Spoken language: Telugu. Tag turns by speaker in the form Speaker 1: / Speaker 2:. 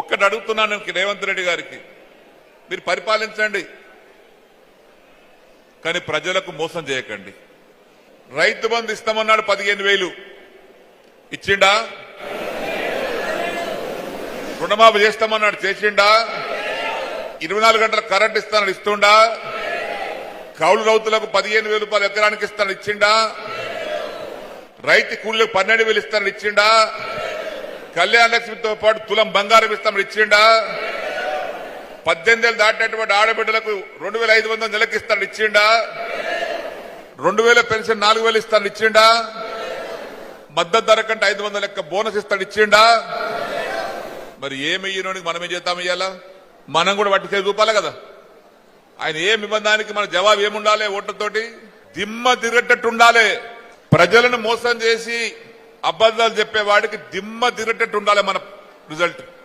Speaker 1: ఒక్కటి అడుగుతున్నాను రేవంత్ రెడ్డి గారికి, మీరు పరిపాలించండి కానీ ప్రజలకు మోసం చేయకండి. రైతు బంధు ఇస్తామన్నాడు 15,000 ఇచ్చిండా? రుణమాఫీ చేస్తామన్నాడు చేసిండా? 24 గంటల కరెంట్ ఇస్తానని ఇస్తుండా? కౌలు రైతులకు 15,000 రూపాయలు ఎకరానికి ఇస్తానని ఇచ్చిండా? రైతు కూలీలకు 12,000 ఇస్తానని ఇచ్చిండా? కళ్యాణ లక్ష్మితో పాటు తులం బంగారం ఇస్తామని ఇచ్చిండా? 18 ఏళ్ళు దాటినటువంటి ఆడబిడ్డలకు 2,500 నెలకి ఇస్తానని ఇచ్చిండా? 2,000 పెన్షన్ 4,000 ఇస్తానని ఇచ్చిండా? మద్దతు ధర కంటే 500 లెక్క బోనస్ ఇస్తానని ఇచ్చిండా? మరి ఏమి ఇయ్యనోనికి మనం ఏం చేద్దాం? ఇయ్యాలా మనం కూడా వాటి చేసి చూపాలి కదా. ఆయన ఏ నిబంధనకి మన జవాబు ఏముండాలి? ఓట్లతోటి దిమ్మ తిరగట్టట్టు ఉండాలి. ప్రజలను మోసం చేసి అబద్దాలు చెప్పేవాడికి దిమ్మ తిరగట్టట్టు ఉండాలి మన రిజల్ట్.